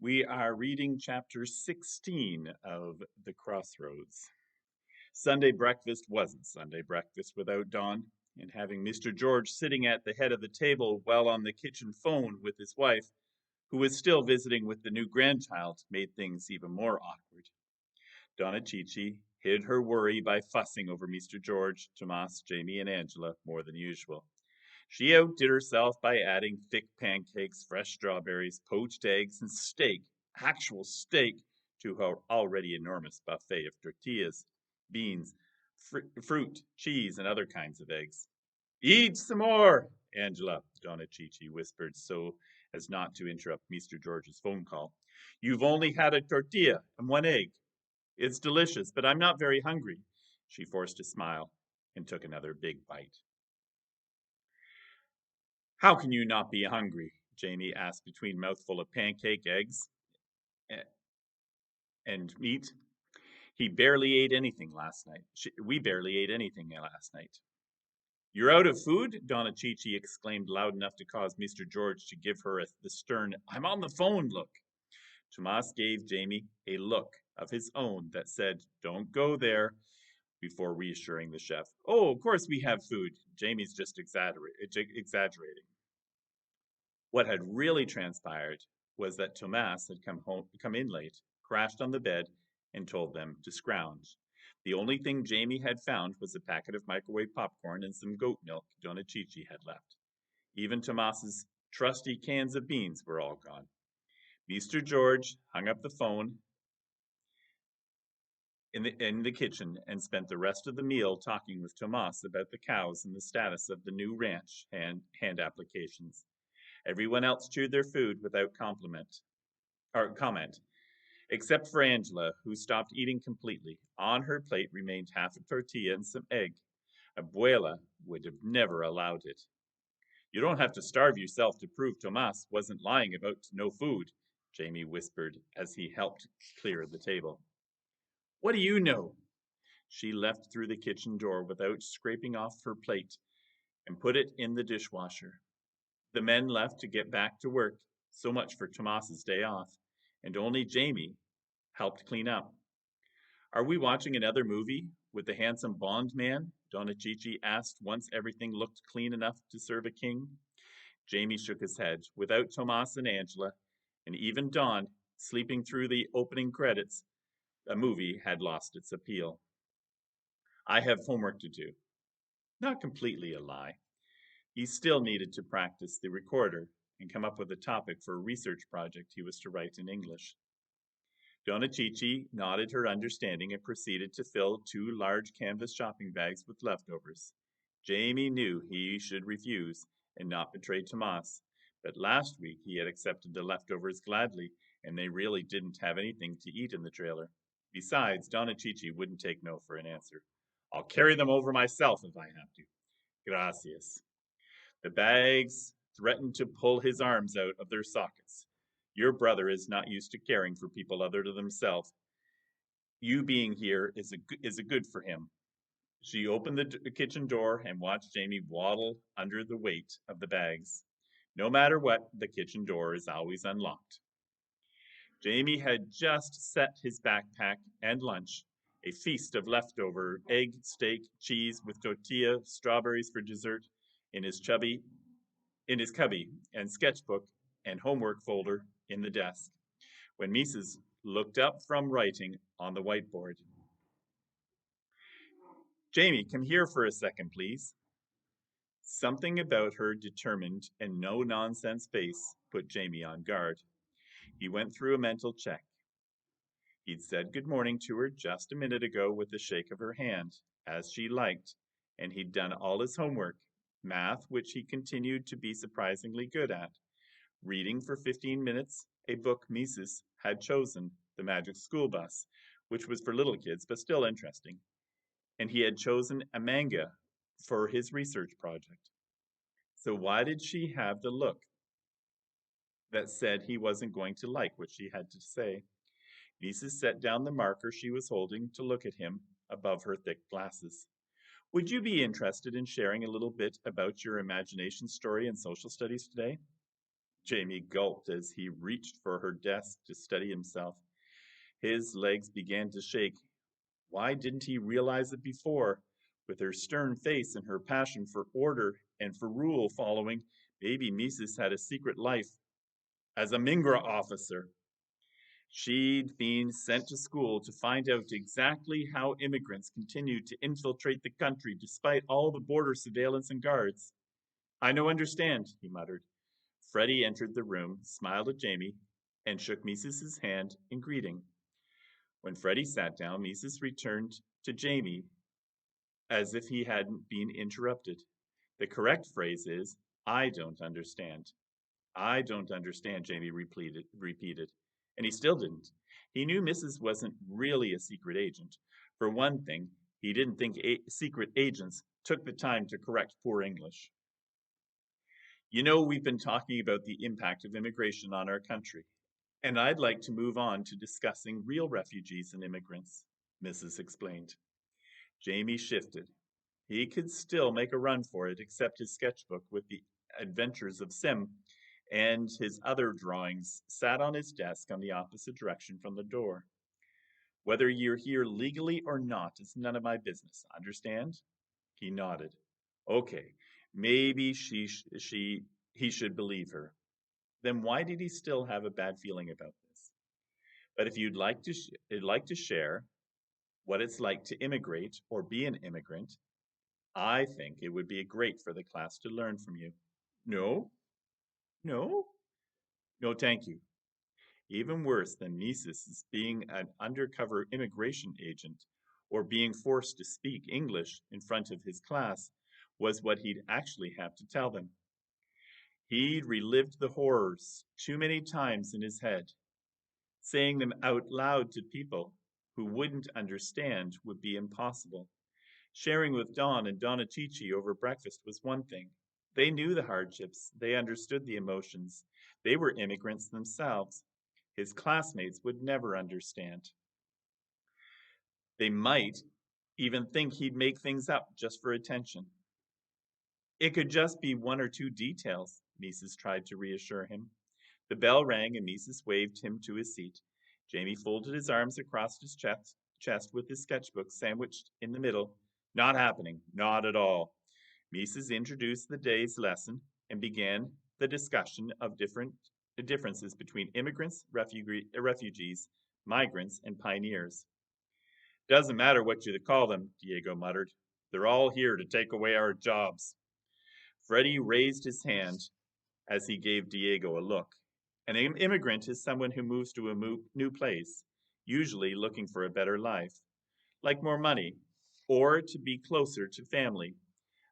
We are reading chapter 16 of The Crossroads. Sunday breakfast wasn't Sunday breakfast without Don, and having Mr. George sitting at the head of the table while on the kitchen phone with his wife, who was still visiting with the new grandchild, made things even more awkward. Donna Chichi hid her worry by fussing over Mr. George, Tomas, Jamie, and Angela more than usual. She outdid herself by adding thick pancakes, fresh strawberries, poached eggs, and steak, actual steak, to her already enormous buffet of tortillas, beans, fruit, cheese, and other kinds of eggs. Eat some more, Angela, Donna Chichi whispered so as not to interrupt Mr. George's phone call. You've only had a tortilla and one egg. It's delicious, but I'm not very hungry. She forced a smile and took another big bite. How can you not be hungry? Jamie asked between mouthful of pancake, eggs, and meat. He barely ate anything last night. We barely ate anything last night. You're out of food? Donna Chichi exclaimed loud enough to cause Mr. George to give her the stern, I'm on the phone look. Tomas gave Jamie a look of his own that said, Don't go there, before reassuring the chef. Oh, of course we have food. Jamie's just exaggerating. What had really transpired was that Tomas had come in late, crashed on the bed, and told them to scrounge. The only thing Jamie had found was a packet of microwave popcorn and some goat milk Donna Chichi had left. Even Tomas's trusty cans of beans were all gone. Mr. George hung up the phone in the kitchen and spent the rest of the meal talking with Tomas about the cows and the status of the new ranch hand applications. Everyone else chewed their food without comment, except for Angela, who stopped eating completely. On her plate remained half a tortilla and some egg. Abuela would have never allowed it. You don't have to starve yourself to prove Tomas wasn't lying about no food, Jamie whispered as he helped clear the table. What do you know? She left through the kitchen door without scraping off her plate and put it in the dishwasher. The men left to get back to work. So much for Tomas's day off, and only Jamie helped clean up. Are we watching another movie with the handsome Bond man? Donna Chichi asked once everything looked clean enough to serve a king. Jamie shook his head. Without Tomas and Angela, and even Don sleeping through the opening credits, the movie had lost its appeal. I have homework to do. Not completely a lie. He still needed to practice the recorder and come up with a topic for a research project he was to write in English. Donna Chichi nodded her understanding and proceeded to fill 2 large canvas shopping bags with leftovers. Jamie knew he should refuse and not betray Tomas, but last week he had accepted the leftovers gladly, and they really didn't have anything to eat in the trailer. Besides, Donna Chichi wouldn't take no for an answer. I'll carry them over myself if I have to. Gracias. The bags threatened to pull his arms out of their sockets. Your brother is not used to caring for people other than himself. You being here is a good for him. She opened the kitchen door and watched Jamie waddle under the weight of the bags. No matter what, the kitchen door is always unlocked. Jamie had just set his backpack and lunch, a feast of leftover egg, steak, cheese with tortilla, strawberries for dessert, in his cubby and sketchbook and homework folder in the desk, when Mrs. looked up from writing on the whiteboard. Jamie, come here for a second, please. Something about her determined and no-nonsense face put Jamie on guard. He went through a mental check. He'd said good morning to her just a minute ago with a shake of her hand, as she liked, and he'd done all his homework, math, which he continued to be surprisingly good at, reading for 15 minutes a book Mises had chosen, The Magic School Bus, which was for little kids but still interesting, and he had chosen a manga for his research project. So why did she have the look that said he wasn't going to like what she had to say? Mises set down the marker she was holding to look at him above her thick glasses. Would you be interested in sharing a little bit about your imagination story in social studies today? Jamie gulped as he reached for her desk to steady himself. His legs began to shake. Why didn't he realize it before? With her stern face and her passion for order and for rule following, maybe Mises had a secret life as a Mingra officer. She'd been sent to school to find out exactly how immigrants continued to infiltrate the country despite all the border surveillance and guards. I no understand, he muttered. Freddie entered the room, smiled at Jamie, and shook Mises's hand in greeting. When Freddie sat down, Mises returned to Jamie as if he hadn't been interrupted. The correct phrase is, I don't understand. I don't understand, Jamie repeated. And he still didn't. He knew Mrs. wasn't really a secret agent. For one thing, he didn't think secret agents took the time to correct poor English. You know, we've been talking about the impact of immigration on our country, and I'd like to move on to discussing real refugees and immigrants, Mrs. explained. Jamie shifted. He could still make a run for it, except his sketchbook with the adventures of Sim and his other drawings sat on his desk on the opposite direction from the door. Whether you're here legally or not is none of my business, understand? He nodded. Okay, maybe he should believe her. Then why did he still have a bad feeling about this? But if you'd like to share what it's like to immigrate or be an immigrant, I think it would be great for the class to learn from you. No? No? No, thank you. Even worse than Mises is being an undercover immigration agent or being forced to speak English in front of his class was what he'd actually have to tell them. He'd relived the horrors too many times in his head. Saying them out loud to people who wouldn't understand would be impossible. Sharing with Don and Donatici over breakfast was one thing. They knew the hardships, they understood the emotions. They were immigrants themselves. His classmates would never understand. They might even think he'd make things up just for attention. It could just be one or two details, Mises tried to reassure him. The bell rang and Mises waved him to his seat. Jamie folded his arms across his chest with his sketchbook sandwiched in the middle. Not happening, not at all. Mises introduced the day's lesson and began the discussion of differences between immigrants, refugees, migrants, and pioneers. Doesn't matter what you call them, Diego muttered. They're all here to take away our jobs. Freddie raised his hand as he gave Diego a look. An immigrant is someone who moves to a new place, usually looking for a better life, like more money, or to be closer to family.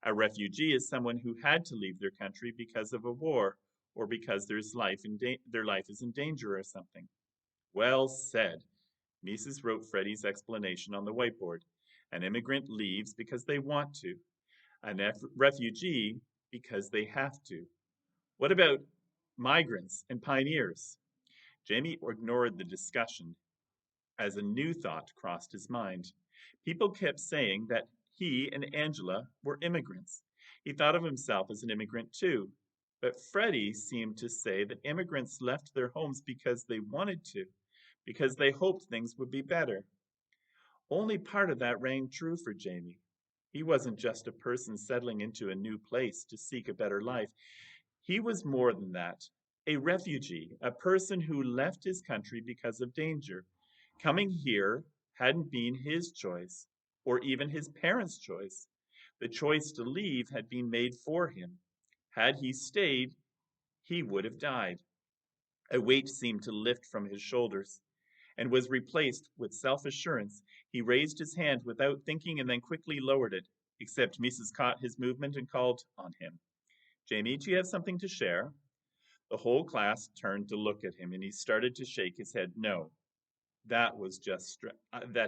A refugee is someone who had to leave their country because of a war or because their life is in danger or something. Well said. Mises wrote Freddie's explanation on the whiteboard. An immigrant leaves because they want to. A refugee because they have to. What about migrants and pioneers? Jamie ignored the discussion as a new thought crossed his mind. People kept saying that he and Angela were immigrants. He thought of himself as an immigrant too. But Freddie seemed to say that immigrants left their homes because they wanted to, because they hoped things would be better. Only part of that rang true for Jamie. He wasn't just a person settling into a new place to seek a better life. He was more than that. A refugee, a person who left his country because of danger. Coming here hadn't been his choice, or even his parents' choice. The choice to leave had been made for him. Had he stayed, he would have died. A weight seemed to lift from his shoulders and was replaced with self assurance. He raised his hand without thinking and then quickly lowered it, except Mrs. caught his movement and called on him. Jamie, do you have something to share? The whole class turned to look at him and he started to shake his head no. That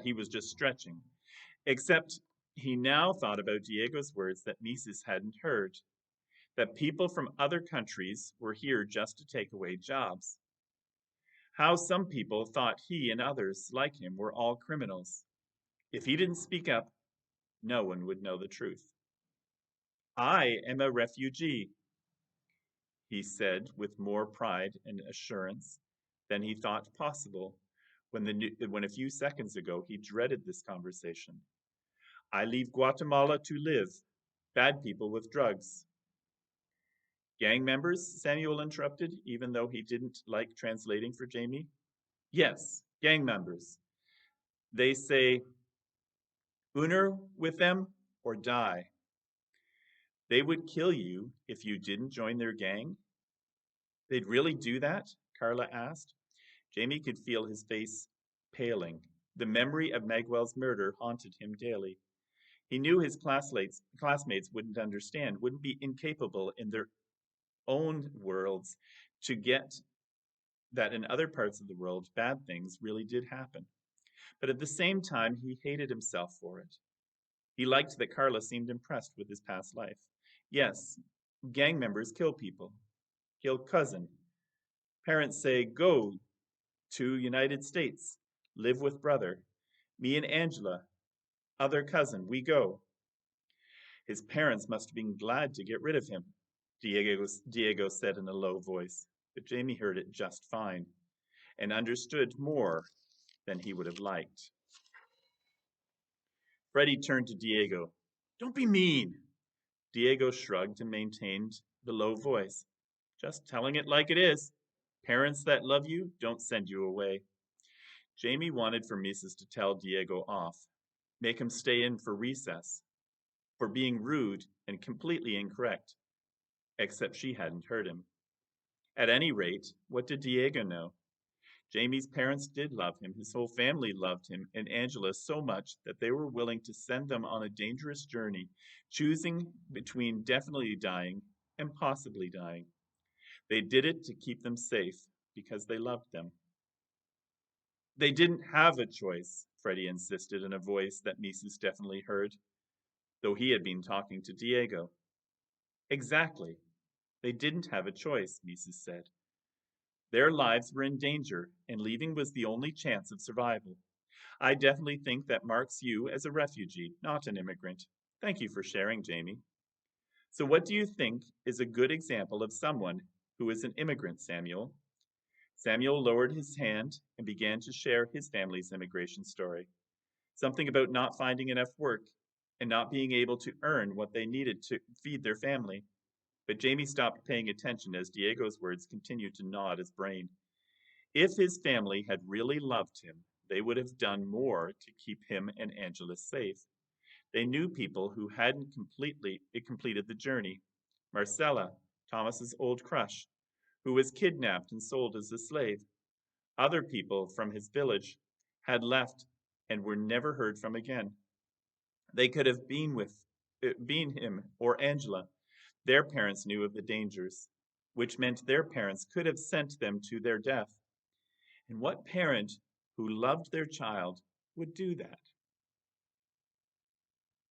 he was just stretching. Except he now thought about Diego's words that Mises hadn't heard, that people from other countries were here just to take away jobs. How some people thought he and others like him were all criminals. If he didn't speak up, no one would know the truth. I am a refugee. he said with more pride and assurance than he thought possible when a few seconds ago he dreaded this conversation. I leave Guatemala to live. Bad people with drugs. Gang members, Samuel interrupted, even though he didn't like translating for Jamie. Yes, gang members. They say, "Uner with them or die." They would kill you if you didn't join their gang? They'd really do that? Carla asked. Jamie could feel his face paling. The memory of Magwell's murder haunted him daily. He knew his classmates wouldn't understand, wouldn't be incapable in their own worlds to get that in other parts of the world, bad things really did happen. But at the same time, he hated himself for it. He liked that Carla seemed impressed with his past life. Yes, gang members kill people. Kill cousin. Parents say, go to United States. Live with brother. Me and Angela, other cousin, we go. His parents must have been glad to get rid of him, Diego said in a low voice, but Jamie heard it just fine and understood more than he would have liked. Freddie turned to Diego. Don't be mean. Diego shrugged and maintained the low voice. Just telling it like it is. Parents that love you don't send you away. Jamie wanted for Mrs. to tell Diego off, make him stay in for recess, for being rude and completely incorrect, except she hadn't heard him. At any rate, what did Diego know? Jamie's parents did love him, his whole family loved him and Angela so much that they were willing to send them on a dangerous journey, choosing between definitely dying and possibly dying. They did it to keep them safe because they loved them. They didn't have a choice, Freddie insisted in a voice that Mrs. definitely heard, though he had been talking to Diego. Exactly. They didn't have a choice, Mrs. said. Their lives were in danger, and leaving was the only chance of survival. I definitely think that marks you as a refugee, not an immigrant. Thank you for sharing, Jamie. So what do you think is a good example of someone who is an immigrant, Samuel? Samuel lowered his hand and began to share his family's immigration story. Something about not finding enough work and not being able to earn what they needed to feed their family. But Jamie stopped paying attention as Diego's words continued to gnaw at his brain. If his family had really loved him, they would have done more to keep him and Angela safe. They knew people who hadn't completed the journey. Marcella, Thomas's old crush, who was kidnapped and sold as a slave. Other people from his village had left and were never heard from again. They could have been him or Angela. Their parents knew of the dangers, which meant their parents could have sent them to their death. And what parent who loved their child would do that?